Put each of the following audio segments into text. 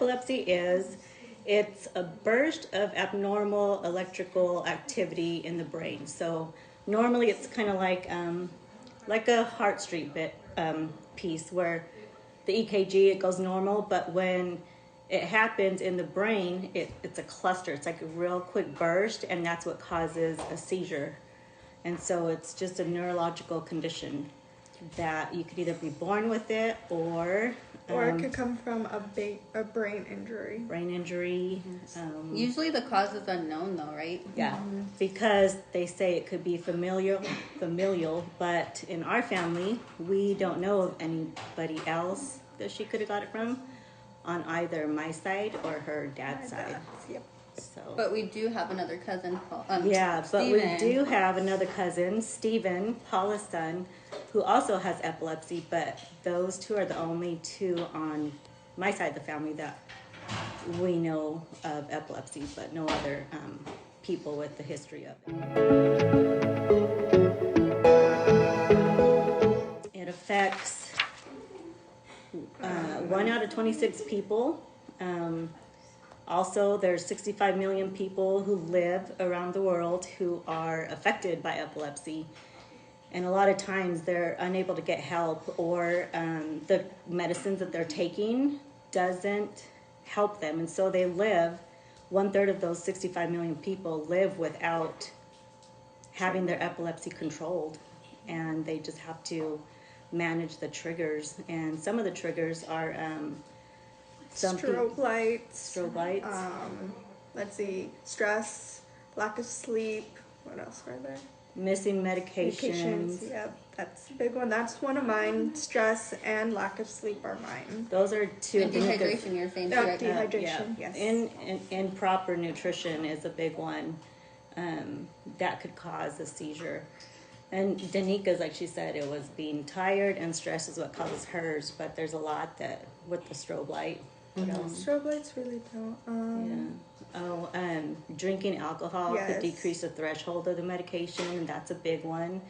epilepsy is, it's a burst of abnormal electrical activity in the brain. So normally it's kind of like a heart street piece where the EKG, it goes normal, but when it happens in the brain, it's a cluster. It's like a real quick burst, and that's what causes a seizure. And so it's just a neurological condition that you could either be born with it or it could come from a brain injury. Brain injury. Usually the cause is unknown though, right? Yeah, because they say it could be familial, but in our family, we don't know of anybody else that she could have got it from on either my side or her dad's side. Yep. So, But we do have another cousin, yeah, but we Steven. do have another cousin, Stephen, Paula's son, who also has epilepsy, but those two are the only two on my side of the family that we know of epilepsy, but no other people with the history of it. It affects 1 out of 26 people. Also, there's 65 million people who live around the world who are affected by epilepsy. And a lot of times they're unable to get help, or the medicines that they're taking doesn't help them. And so they live, 1/3 of those 65 million people live without having their epilepsy controlled. And they just have to manage the triggers. And some of the triggers are Strobe lights. Let's see, stress, lack of sleep. What else are there? missing medications. Yeah, that's a big one. That's one of mine. Stress and lack of sleep are mine. Those are two. And dehydration, you're saying too, right? Dehydration, yes. Improper nutrition is a big one that could cause a seizure. And Danika's, like she said, it was being tired and stress is what causes hers, but there's a lot that with the strobe light. What else? Strobe lights really don't. Drinking alcohol could Yes. decrease the threshold of the medication. That's a big one.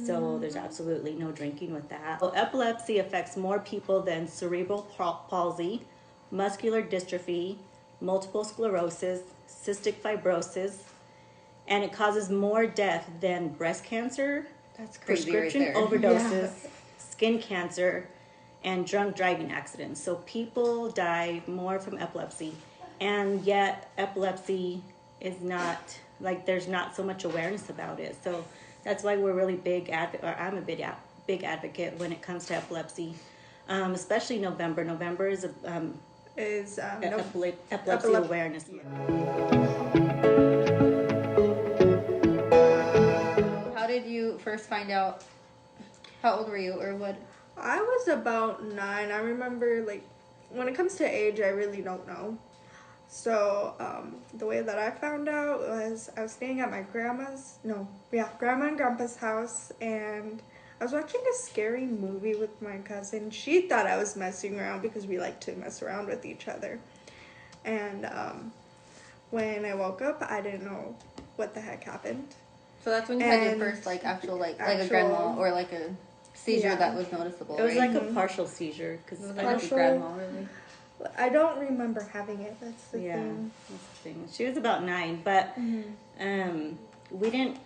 So there's absolutely no drinking with that. So epilepsy affects more people than cerebral palsy, muscular dystrophy, multiple sclerosis, cystic fibrosis, and it causes more death than breast cancer, That's crazy prescription right there. overdoses, skin cancer, and drunk driving accidents. So people die more from epilepsy, and yet epilepsy is not, like, there's not so much awareness about it. So that's why we're really I'm a big advocate when it comes to epilepsy, especially November. November is epilepsy awareness month. How did you first find out? How old were you, or what? I was about 9. I remember, like, when it comes to age, I really don't know. So, the way that I found out was I was staying at my grandma and grandpa's house, and I was watching a scary movie with my cousin. She thought I was messing around because we like to mess around with each other. And when I woke up, I didn't know what the heck happened. So that's when you had your first, like, actual, like a grandma, or like a seizure that was noticeable, It was right? like a partial seizure, because It was like a grandma, really. I don't remember having it. That's the thing. That's the thing. She was about 9, but we didn't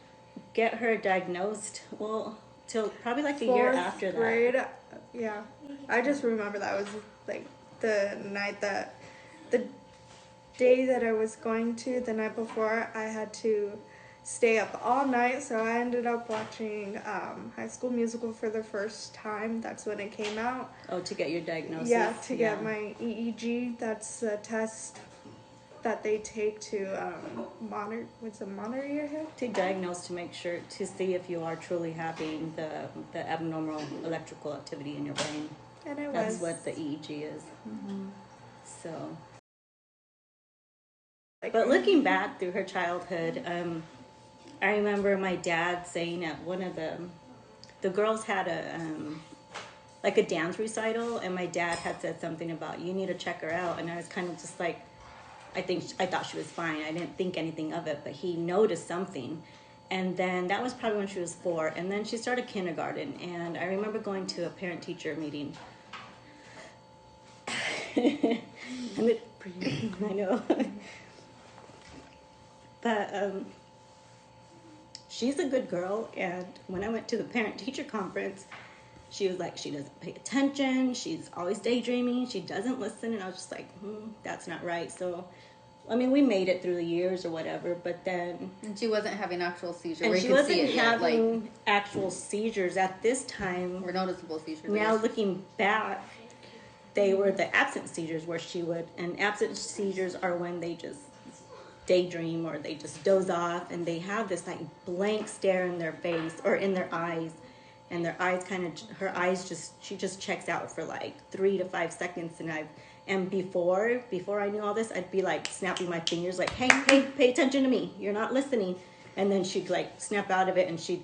get her diagnosed till probably like a year after that. Grade, yeah. I just remember that was like the day that I was going to, the night before, I had to stay up all night, so I ended up watching High School Musical for the first time. That's when it came out. Oh, to get your diagnosis? Yeah, to get my EEG. That's a test that they take to monitor your hip? To diagnose, to make sure, to see if you are truly having the abnormal electrical activity in your brain. And it That's was. what the EEG is. Mm-hmm. So, but looking back through her childhood, I remember my dad saying at one of the girls had a dance recital, and my dad had said something about, you need to check her out, and I was kind of just like, I thought she was fine. I didn't think anything of it, but he noticed something. And then that was probably when she was 4, and then she started kindergarten, and I remember going to a parent-teacher meeting. And for you. I know. But she's a good girl, and when I went to the parent-teacher conference, she was like, she doesn't pay attention, she's always daydreaming, she doesn't listen, and I was just like, that's not right. So, I mean, we made it through the years or whatever, but then... And she wasn't having actual seizures. And where she you could wasn't see it yet, having actual seizures at this time. or noticeable seizures. Now looking back, they were the absent seizures where she would, and absent seizures are when they just daydream or they just doze off and they have this like blank stare in their face or in their eyes, and their eyes she just checks out for like 3 to 5 seconds. And before I knew all this, I'd be like snapping my fingers like, hey, pay attention to me, you're not listening. And then she'd like snap out of it and she'd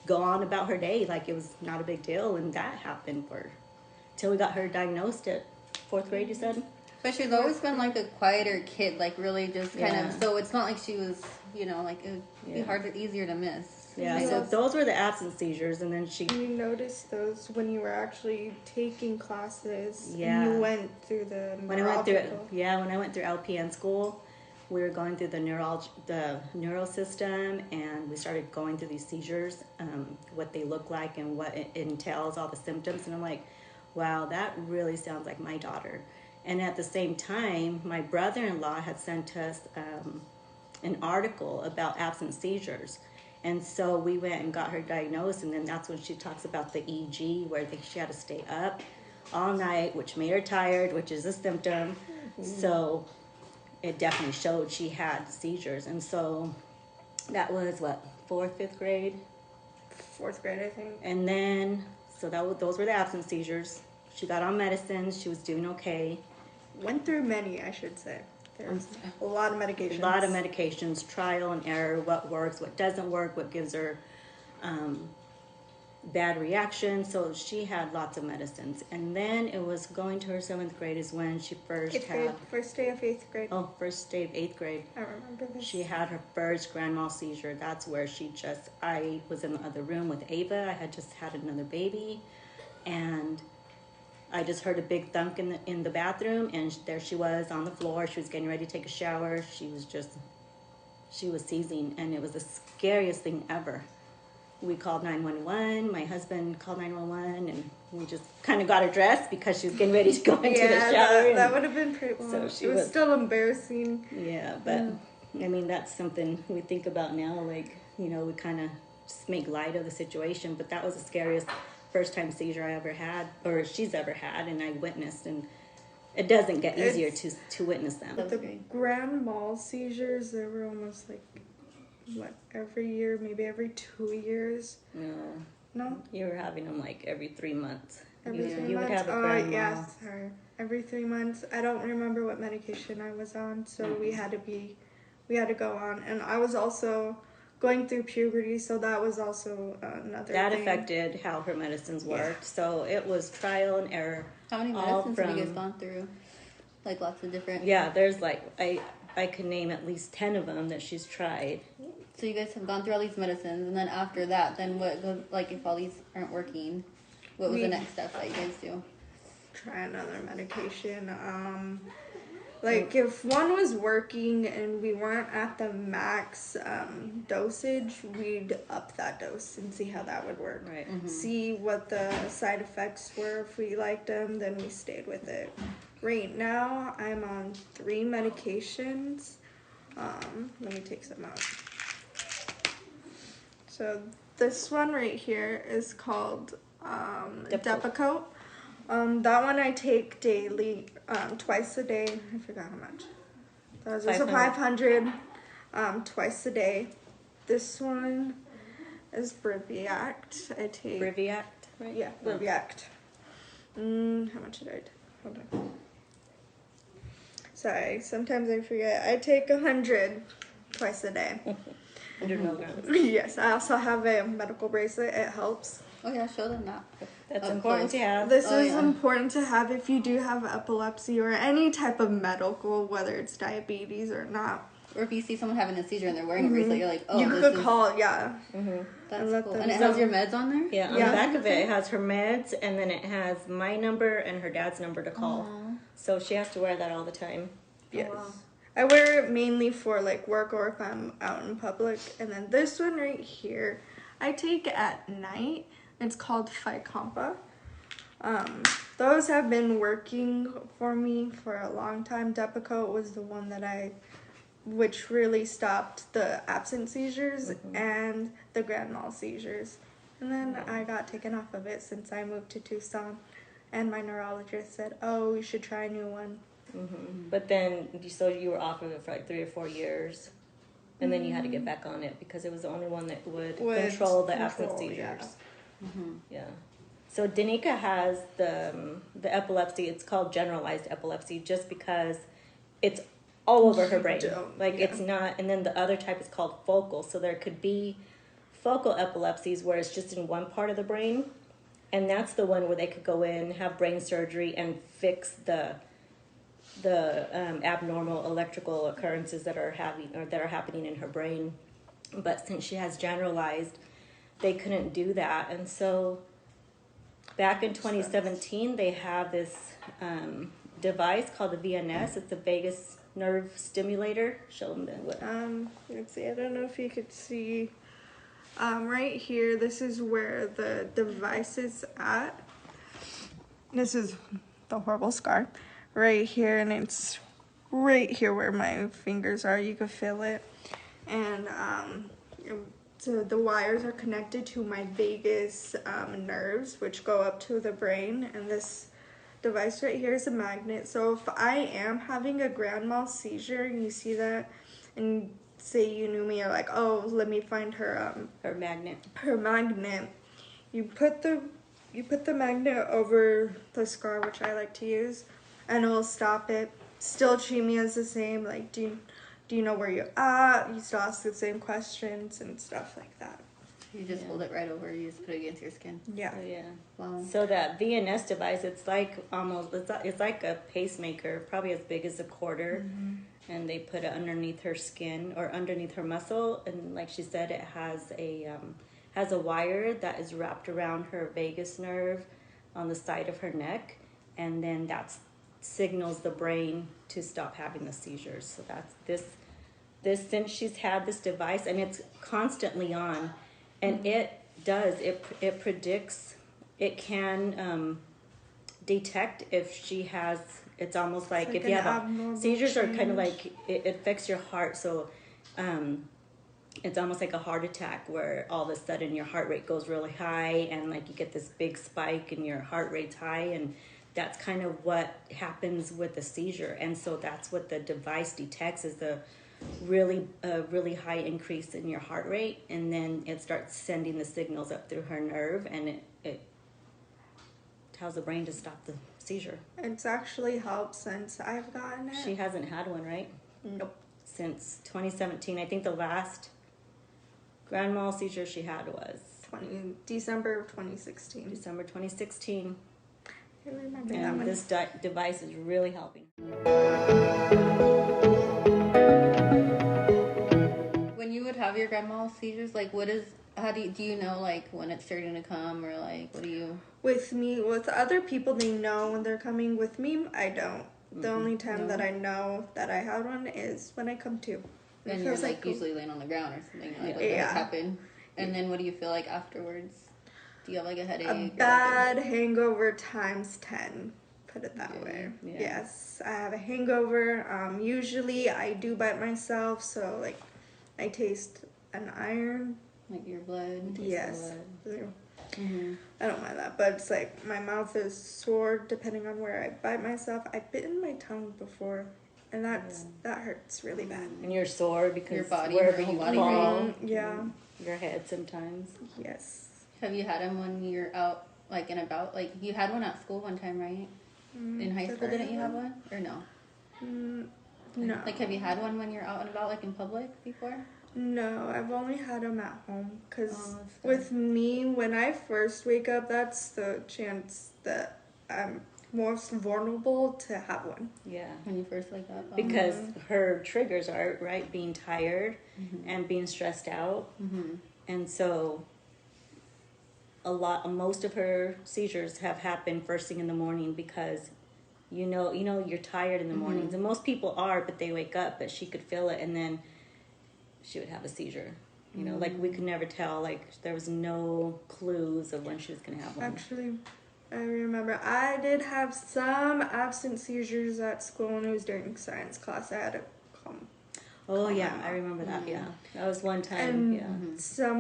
go on about her day like it was not a big deal. And that happened till we got her diagnosed at 4th grade, you said? But she's always been like a quieter kid, like really just kind of, so it's not like she was, like it would be easier to miss. Yeah, so those were the absent seizures, and then You noticed those when you were actually taking classes. Yeah. And you went through the when I went through LPN school, we were going through the neural system, and we started going through these seizures, what they look like and what it entails, all the symptoms, and I'm like, wow, that really sounds like my daughter. And at the same time, my brother-in-law had sent us an article about absent seizures. And so we went and got her diagnosed, and then that's when she talks about the EG, where she had to stay up all night, which made her tired, which is a symptom. So it definitely showed she had seizures. And so that was, 4th, 5th grade? 4th grade, I think. And then, those were the absent seizures. She got on medicines. She was doing okay. Went through many, I should say. There's a lot of medications. A lot of medications, trial and error, what works, what doesn't work, what gives her bad reactions. So she had lots of medicines. And then it was going to her 7th grade is when she first had... First day of 8th grade. Oh, first day of 8th grade. I remember this. She had her first grand mal seizure. That's where I was in the other room with Ava. I had just had another baby. And I just heard a big thunk in the bathroom, and there she was on the floor. She was getting ready to take a shower. She was seizing, and it was the scariest thing ever. We called 911. My husband called 911, and we just kind of got her dressed because she was getting ready to go into the shower. That would have been pretty well. So it was still embarrassing. Yeah, but I mean, that's something we think about now. Like, we kind of just make light of the situation, but that was the scariest first time seizure I ever had, or she's ever had, and I witnessed, and it doesn't get easier to witness them. But the grand mal seizures, they were almost like, every year, maybe every 2 years? No? You were having them like every 3 months. Every 3 months? You would have a grand mal. Yes, sorry. Every 3 months. I don't remember what medication I was on, so we had to go on, and I was also going through puberty, so that was also another that thing. Affected how her medicines worked. So it was trial and error. How many medicines have you guys gone through? Like lots of different. Yeah, there's I could name at least 10 of them that she's tried. So you guys have gone through all these medicines, and then after that, then what? If all these aren't working, what was the next step that you guys do? Try another medication. If one was working and we weren't at the max dosage, we'd up that dose and see how that would work. Right. Mm-hmm. See what the side effects were. If we liked them, then we stayed with it. Right now, I'm on 3 medications. Let me take some out. So this one right here is called Depakote. That one I take daily, twice a day. I forgot how much. That was also 500 twice a day. This one is Briviact. I take Briviact, right? Yeah, Briviact. How much did I take? Hold on. Sorry, sometimes I forget. I take 100 twice a day. 100 milligrams. Yes, I also have a medical bracelet. It helps. Oh yeah, show them that. That's important to have. This is important to have if you do have epilepsy or any type of medical, whether it's diabetes or not. Or if you see someone having a seizure and they're wearing a bracelet, you're like, oh, you could call, yeah. That's cool. And it has your meds on there? Yeah, on the back of it has her meds, and then it has my number and her dad's number to call. So she has to wear that all the time. Yes. Oh, wow. I wear it mainly for like work or if I'm out in public. And then this one right here, I take at night. It's called Ficompa. Those have been working for me for a long time. Depakote was the one which really stopped the absent seizures and the grand mal seizures. And then I got taken off of it since I moved to Tucson. And my neurologist said, oh, you should try a new one. But then, so you were off of it for like 3 or 4 years, and then you had to get back on it because it was the only one that would control the absent seizures. Yeah. So Danika has the epilepsy. It's called generalized epilepsy, just because it's all over her brain. Like it's not. And then the other type is called focal. So there could be focal epilepsies where it's just in one part of the brain, and that's the one where they could go in, have brain surgery, and fix the abnormal electrical occurrences that are happening in her brain. But since she has generalized, they couldn't do that. And so back in 2017, they have this device called the VNS. It's a vagus nerve stimulator. Show them what. Let's see. I don't know if you could see. Right here, this is where the device is at. This is the horrible scar. Right here, and it's right here where my fingers are. You can feel it. And so the wires are connected to my vagus nerves, which go up to the brain. And this device right here is a magnet. So if I am having a grand mal seizure, and you see that, and say you knew me, you're like, oh, let me find her magnet. Her magnet. You put the magnet over the scar, which I like to use, and it will stop it. Still treat me as the same. Like, do you know where you're at? You still ask the same questions and stuff like that. You just hold it right over. You just put it against your skin. Yeah. Oh, yeah. Wow. So that VNS device, it's like it's like a pacemaker, probably as big as a quarter, and they put it underneath her skin or underneath her muscle, and like she said, it has a wire that is wrapped around her vagus nerve on the side of her neck, and then that signals the brain to stop having the seizures. So that's this since she's had this device, and it's constantly on, and it predicts, it can detect if she has. It's almost like if you have seizures change. Are kind of like it affects your heart. So it's almost like a heart attack where all of a sudden your heart rate goes really high, and like you get this big spike and your heart rate's high, and that's kind of what happens with the seizure. And so that's what the device detects, is the really high increase in your heart rate, and then it starts sending the signals up through her nerve, and it tells the brain to stop the seizure. It's actually helped since I've gotten it. She hasn't had one, right? Nope. Since 2017. I think the last grand mal seizure she had was December of 2016. December 2016. I remember and that one. This device is really helping. When you would have your grand mal seizures, like how do you know like when it's starting to come, or like what do you? With other people, they know when they're coming. With me, I don't. The only time that I know that I had one is when I come to. And you're like usually laying on the ground or something, like what happened. And then what do you feel like afterwards? Do you have like a headache? A bad hangover times 10. Put it that way. Yeah. Yes, I have a hangover. Usually I do bite myself, so like I taste an iron. Like your blood. Yes. Blood. I don't mind that, but it's like my mouth is sore depending on where I bite myself. I've bitten my tongue before, and that hurts really bad. And you're sore because your body, wherever you fall, your head sometimes. Yes. Have you had them when you're out, like and about? Like you had one at school one time, right? In high school, didn't you have one, or no? No. Like, have you had one when you're out and about, like in public before? No, I've only had them at home, because with me, when I first wake up, that's the chance that I'm most vulnerable to have one. Yeah. When you first wake up? Because her triggers are, right, being tired and being stressed out. And so most of her seizures have happened first thing in the morning because you're tired in the mornings, and most people are, but they wake up, but she could feel it, and then she would have a seizure. Like we could never tell, like there was no clues of when she was going to have one. Actually, I remember I did have some absent seizures at school, and it was during science class. I had to come. Oh yeah, I remember that. Yeah, that was one time. And yeah.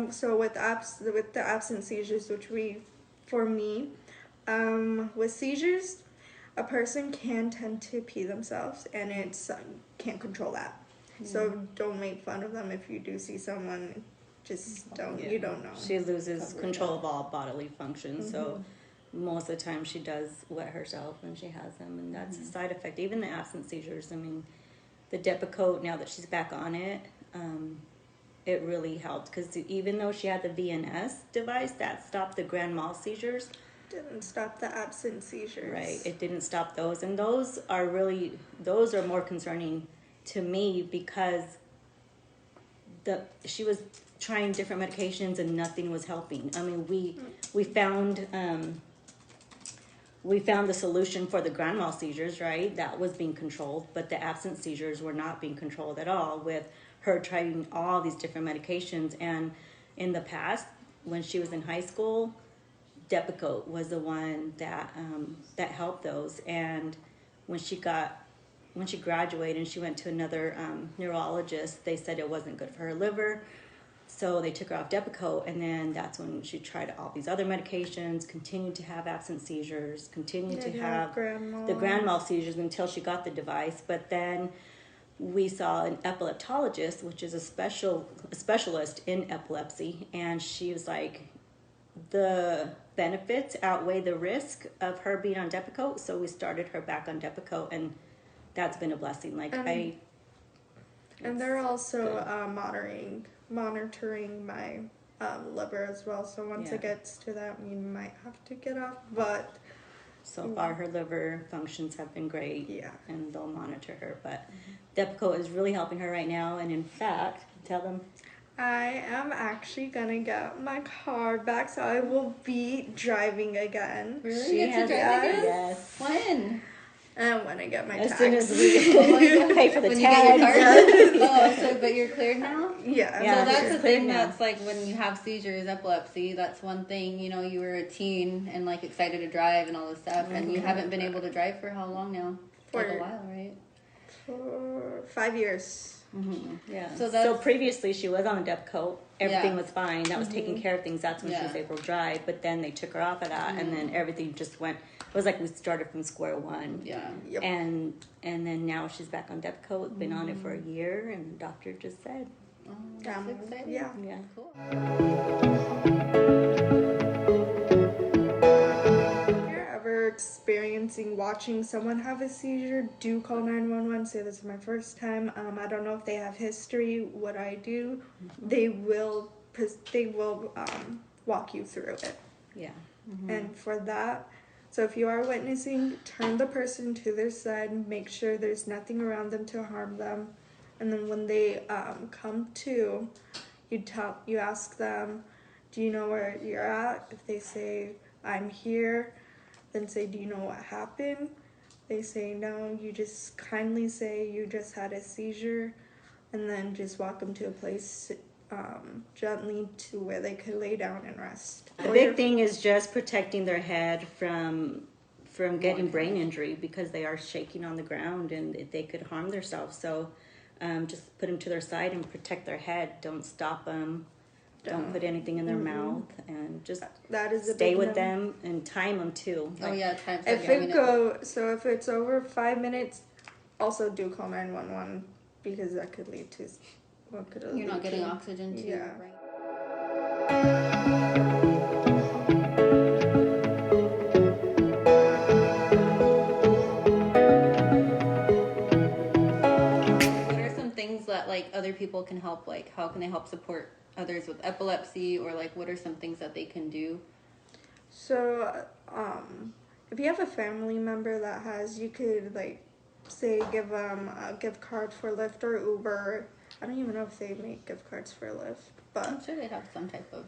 so with the absent seizures, for me, with seizures, a person can tend to pee themselves, and it's can't control that. So don't make fun of them if you do see someone. Just don't. You don't know. She loses control of all bodily functions, so most of the time she does wet herself when she has them, and that's a side effect. Even the absent seizures. I mean, the Depakote, now that she's back on it, it really helped, because even though she had the VNS device, that stopped the grand mal seizures. Didn't stop the absent seizures. Right, it didn't stop those, and those are more concerning to me, because she was trying different medications and nothing was helping. I mean, we found the solution for the grand mal seizures, right? That was being controlled, but the absent seizures were not being controlled at all, with her trying all these different medications. And in the past, when she was in high school, Depakote was the one that helped those. And when she graduated and she went to another neurologist, they said it wasn't good for her liver. So they took her off Depakote, and then that's when she tried all these other medications, continued to have absent seizures, continued to have the grand mal seizures until she got the device. But then we saw an epileptologist, which is a specialist in epilepsy, and she was like, the benefits outweigh the risk of her being on Depakote, so we started her back on Depakote, and that's been a blessing. And they're also monitoring my liver as well. So once it gets to that, we might have to get off. But so far, her liver functions have been great. Yeah, and they'll monitor her. But Depakote is really helping her right now. And in fact, tell them, I am actually gonna get my car back, so I will be driving again. Really? She has to drive again? Yes. When? And when I get my as tax. soon as we pay for the when tag. You get your card? But you're cleared now? Yeah. So that's the thing that's like when you have seizures, epilepsy, that's one thing, you were a teen and like excited to drive and all this stuff, and you haven't been able to drive for how long now? For a while, right? For 5 years. Yeah. So previously she was on the Depakote. Everything was fine. That was taking care of things. That's when she was able to drive. But then they took her off of that, and then everything just went. It was like we started from square one. Yeah. Yep. And then now she's back on Depakote. Been on it for a year, and the doctor just said, "Oh, that's exciting." Yeah. Yeah. Cool. Experiencing watching someone have a seizure, do call 911. Say, this is my first time. I don't know if they have history. What I do, they will walk you through it. Yeah. And for that, so if you are witnessing, turn the person to their side, make sure there's nothing around them to harm them, and then when they come to, you ask them, do you know where you're at? If they say, I'm here, then say, do you know what happened? They say no, you just kindly say you just had a seizure, and then just walk them to a place gently to where they could lay down and rest. The big thing is just protecting their head from getting brain injury, because they are shaking on the ground and they could harm themselves. So just put them to their side and protect their head. Don't stop them. Don't put anything in their mouth, and just stay with them and time them too. Oh yeah, time. If it's over 5 minutes, also do call 911, because that could lead to you're not getting oxygen to your brain. What are some things that like other people can help? Like, how can they help support others with epilepsy, or like what are some things that they can do? So if you have a family member that has, you could like say give them a gift card for Lyft or Uber, I don't even know if they make gift cards for Lyft, but I'm sure they'd have some type of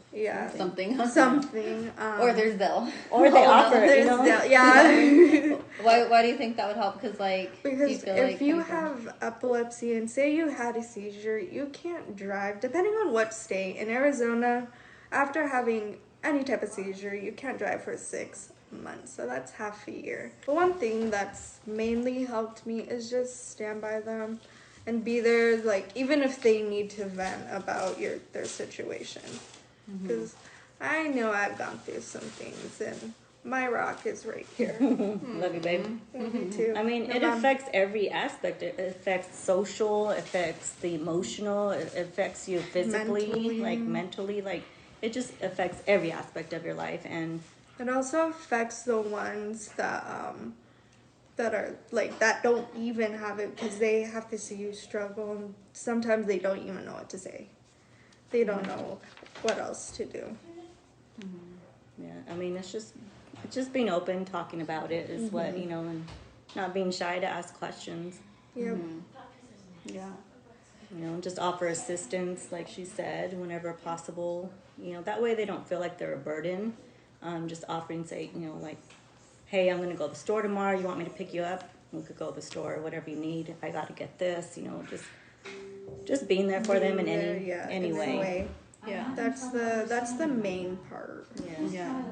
something. Or there's Zelle. Or they offer, there's Zelle, yeah. Why do you think that would help? Because because you feel if you like have epilepsy and say you had a seizure, you can't drive. Depending on what state, in Arizona, after having any type of seizure, you can't drive for 6 months. So that's half a year. But one thing that's mainly helped me is just stand by them and be there, like, even if they need to vent about their situation. Because I know I've gone through some things, and my rock is right here. Love you, babe. Love you too. I mean, it affects every aspect. It affects social, it affects the emotional, it affects you physically, mentally, like it just affects every aspect of your life. And it also affects the ones that are like that don't even have it, because they have to see you struggle, and sometimes they don't even know what to say. They don't know what else to do. Yeah, I mean, it's just being open, talking about it is what, and not being shy to ask questions. Yep. Yeah. Just offer assistance, like she said, whenever possible. That way they don't feel like they're a burden. Just offering, say, like, hey, I'm going to go to the store tomorrow. You want me to pick you up? We could go to the store, whatever you need. If I got to get this, just being there for them in any way. Yeah. That's the main part. Yeah.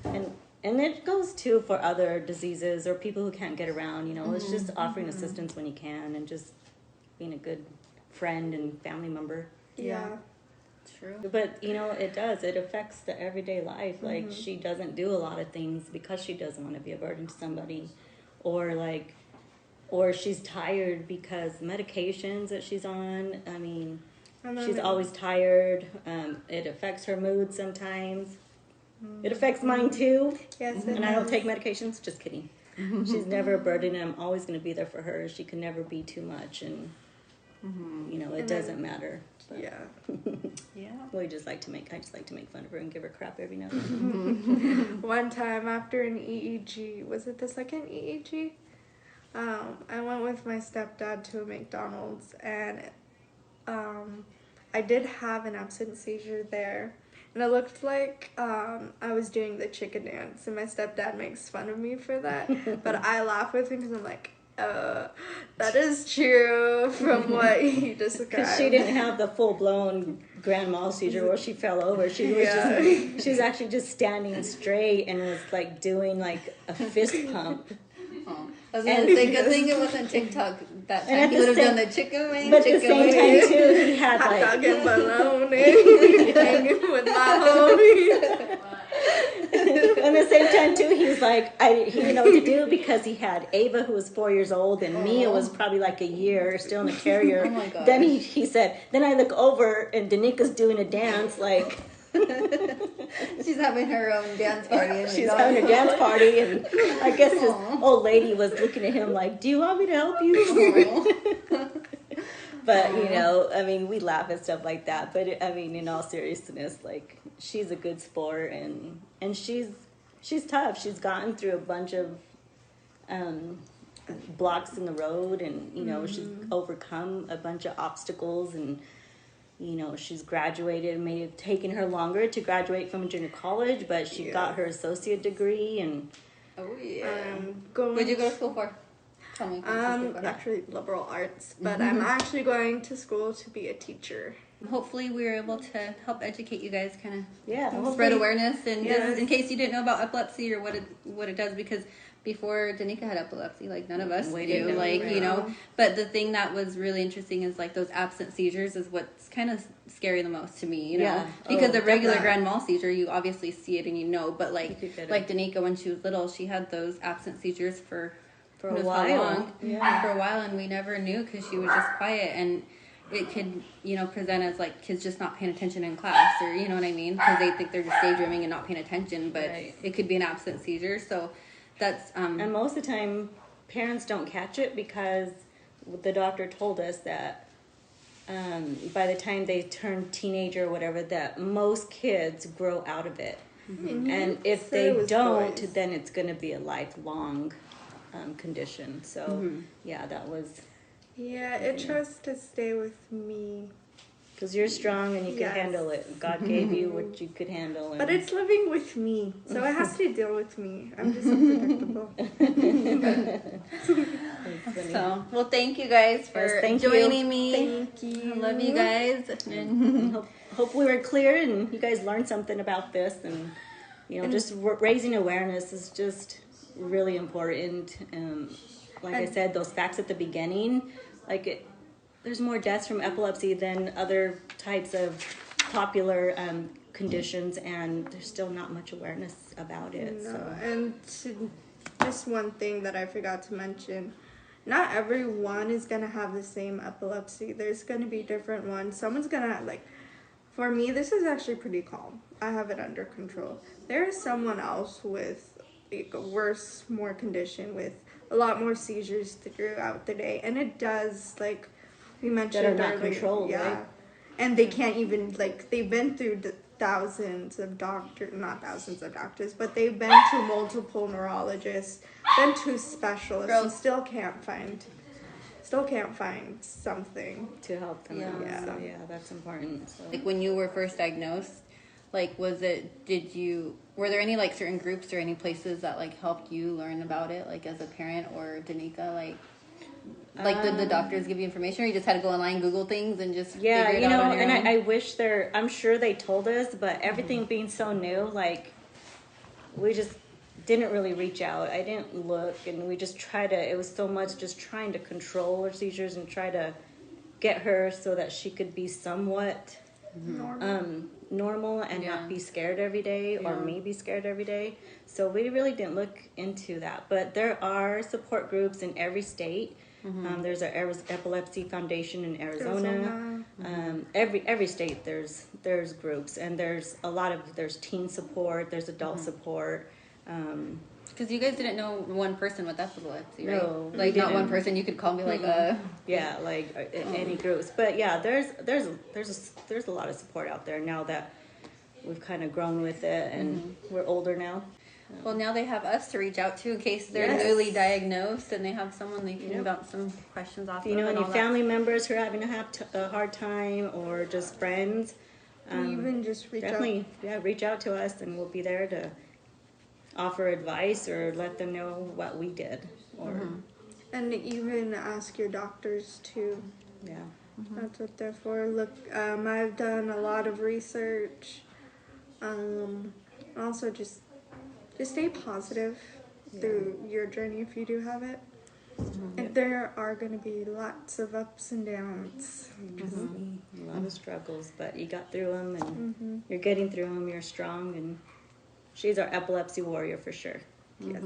And it goes too for other diseases or people who can't get around. It's just offering assistance when you can, and just being a good friend and family member. Yeah. True. But it affects the everyday life. Like, she doesn't do a lot of things because she doesn't want to be a burden to somebody, or she's tired because medications that she's on. I mean, she's always tired. It affects her mood sometimes. It affects mine too. Yes, and I don't take medications. Just kidding. She's never a burden, and I'm always going to be there for her. She can never be too much, and it doesn't matter. But Yeah. I just like to make fun of her and give her crap every now and then. One time after an EEG, was it the second EEG? I went with my stepdad to a McDonald's, and I did have an absent seizure there. And it looked like I was doing the chicken dance, and my stepdad makes fun of me for that. But I laugh with him because I'm like, that is true from what he described. Because she didn't have the full-blown grand mal seizure where she fell over. She was actually just standing straight and was like doing like a fist pump. I was going to say, good thing it wasn't TikTok that time. He would have done the chicken wing. But at the same time, too, he had hot like... dog and bologna, hanging with my homie. At the same time, too, he was like, he didn't know what to do because he had Ava, who was 4 years old, and Mia was probably like a year, still in the carrier. Oh, my God. Then he said, then I look over, and Danika's doing a dance, like... She's having her own dance party. She's having a dance party, and I guess this old lady was looking at him like, do you want me to help you? But, I mean, we laugh at stuff like that. But, in all seriousness, like, she's a good sport, and she's tough. She's gotten through a bunch of blocks in the road, and, she's overcome a bunch of obstacles, and, she's graduated. It may have taken her longer to graduate from junior college, but she got her associate degree, and... Oh, yeah. Where'd you go to school for? Tell me. Actually liberal arts, but I'm actually going to school to be a teacher. Hopefully we were able to help educate you guys, kind of hopefully. spread awareness, and just in case you didn't know about epilepsy or what it does, because before Danika had epilepsy, like none of us do, but the thing that was really interesting is like those absent seizures is what's kind of scary the most to me, because a regular grand mal seizure, you obviously see it and but like Danika, when she was little, she had those absent seizures for a while. For a while, and we never knew because she was just quiet, and it could, present as like kids just not paying attention in class, or you know what I mean, because they think they're just daydreaming and not paying attention, but it could be an absent seizure. So that's and most of the time parents don't catch it because the doctor told us that by the time they turn teenager or whatever, that most kids grow out of it. And if they don't, then it's going to be a lifelong condition. So that was Yeah, it tries to stay with me. Because you're strong and you can Yes. handle it. God gave you what you could handle. And But it's living with me, so it has to deal with me. I'm just unpredictable. So, well, thank you guys for Yes, thank you. joining me. Thank you. I love you guys. And hope we were clear and you guys learned something about this. And, just raising awareness is just really important. Like I said, those facts at the beginning, there's more deaths from epilepsy than other types of popular conditions, and there's still not much awareness about it. No, So. and just one thing that I forgot to mention. Not everyone is going to have the same epilepsy. There's going to be different ones. Someone's going to, for me, this is actually pretty calm. I have it under control. There is someone else with a worse, more condition, with a lot more seizures throughout the day. And it does, we mentioned that are not earlier, controlled, yeah. right? And they can't even, they've been through thousands of doctors, not thousands of doctors, but they've been to multiple neurologists, been to specialists, and still can't find something To help them out. Yeah. So, yeah, that's important. So. when you were first diagnosed, were there any certain groups or any places that helped you learn about it, as a parent or Danika, did the doctors give you information, or you just had to go online, Google things, and just figure it out on your own? I wish I'm sure they told us, but everything being so new, we just didn't really reach out. I didn't look, and we just it was so much just trying to control her seizures and try to get her so that she could be somewhat normal and not be scared every day, or me be scared every day. So we really didn't look into that. But there are support groups in every state. There's an Epilepsy Foundation in Arizona. Every state there's groups, and there's teen support, there's adult support. Because you guys didn't know one person with epilepsy, right? No, not one person you could call me yeah, any groups. But yeah, there's a lot of support out there now that we've kind of grown with it, and we're older now. Well, now they have us to reach out to in case they're newly diagnosed, and they have someone they can bounce some questions off. If you know any family members who are having a hard time, or just friends, even just reach definitely reach out to us, and we'll be there to offer advice or let them know what we did, or and even ask your doctors too. Yeah. That's what they're for. Look, I've done a lot of research. Also just stay positive through your journey if you do have it. And there are going to be lots of ups and downs. A lot of struggles, but you got through them, and you're getting through them. You're strong, and she's our epilepsy warrior for sure. Yes.